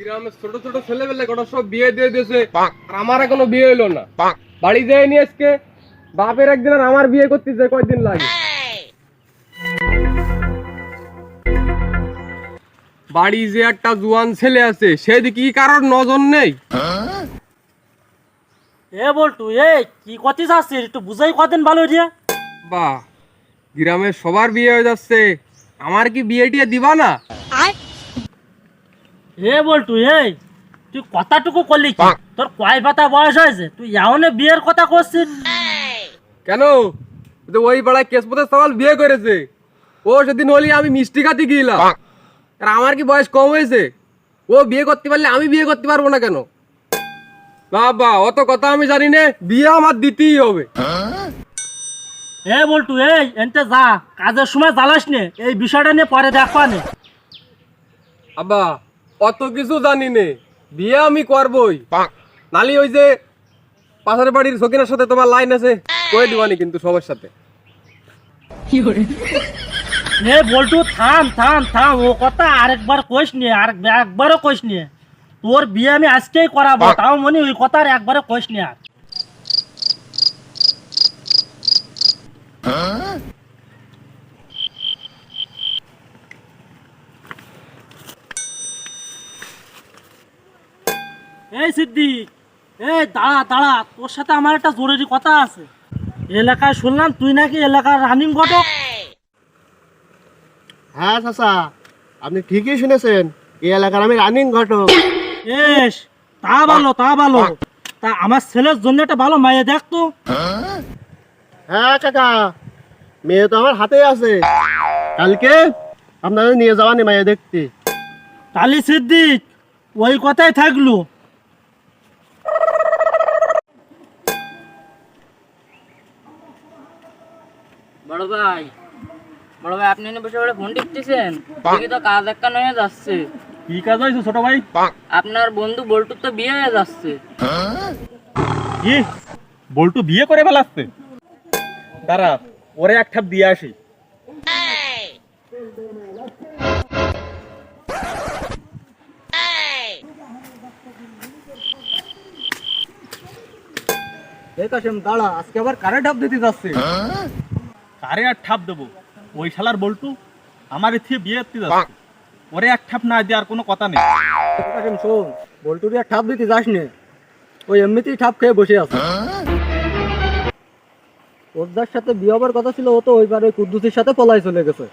গ্রামের ছোট ছোট ছেলেবেলে কটা সব বিয়ে দিয়ে দিয়েছে, আর আমার এখনো বিয়ে হইলো না। বাড়ি যায়নি আজকে, বাপের একদিন আর আমার বিয়ে করতে যে কয়দিন লাগে। বাড়ি যে একটা জুয়ান ছেলে আছে, সেদিকে কি কারোর নজর নেই? এ বলটু, এ কি করতে যাচ্ছিস? একটু বুঝাই কদিন ভালো রে। বা গ্রামের সবার বিয়ে হয়ে যাচ্ছে, আমার কি বিয়ে টিয়ে দিবা না? এ বলটু, এই তুই কথাটুকু করলি কি? তোর কয় পাতা বয়স হয়েছে, তুই এমন বিয়ের কথা করছিস? কেন? তো ওই পাড়ায় কেশপতের সওয়াল বিয়ে করেছে, ও সেদিন হলি আমি মিষ্টি খাতে গিয়েলাম। আর আমার কি বয়স কম হয়েছে? ও বিয়ে করতে পারলে আমি বিয়ে করতে পারবো না কেন? বাবা অত কথা আমি জানি না, বিয়ে আমার দিতেই হবে। এ বলটু, এই এনতে যা, কাজের সময় জ্বালাস নে, এই বিষয়টা নিয়ে পরে দেখবা নে। আব্বা অত কিছু জানি নে, বিয়ে আমি করবই। নালি ওই যে পাশের বাড়ির সকিনের সাথে তোমার লাইন আছে, কয়ে দিবানি কিন্তু সবার সাথে। এ বলটু, থাম থাম থাম, ও কথা আরেকবার কইস নি, একবারও কইস নি। তোর বিয়ে আমি আজকেই করাবো, তাও মনে ওই কথা আর একবারও কইস নি আর। এই সিদ্দিক, এই দাঁড়া দাঁড়া, তোর সাথে আমার একটা জরুরি কথা আছে। এলাকায় শুনলাম তুই নাকি এলাকার রানিং ঘটক। হ্যাঁ চাচা, আপনি ঠিকই শুনেছেন, এই এলাকার আমি রানিং ঘটক। এস, তা ভালো তা ভালো। তা আমার ছেলের জন্য একটা ভালো মাইয়া দেখ তো। হ্যাঁ কাকা, মেয়ে তো আমার হাতেই আছে, কালকে আপনাদের নিয়ে যাওয়া নি মাইয়া দেখতে। তালি সিদ্দিক, ওই কথাই থাকলো। বড় ভাই, বড় ভাই, আপনি এনে বসে বসে ফোন টিপতেছেন? দেখি তো কাজ একটা হয়ে যাচ্ছে। কি কাজ হয়েছে ছোট ভাই? আপনার বন্ধু বল্টুর তো বিয়ে হয়ে যাচ্ছে। কি বল্টু বিয়ে করে ফেলাচ্ছে? দাঁড়া, ওরে এক ঠাপ দিয়ে আসি। দাঁড়া, আজকে আবার কারে ঢাপ দিতে যাচ্ছে? কারে আর ঠাপ দেবো? ওই শালার বল্টু আমার এথিয়ে বিয়ে করতে যাচ্ছে, ওরে এক ঠাপ না দেওয়ার কোনো কথা নেই। শোন, বল্টুরি আর ঠাপ দিতে যাস নে, ওই এমনিতেই ঠাপ খেয়ে বসে আছে। ওর যার সাথে বিয়ে হবার কথা ছিল, ও তো ওইবার ওই কুদ্দুসির সাথে পলাই চলে গেছে।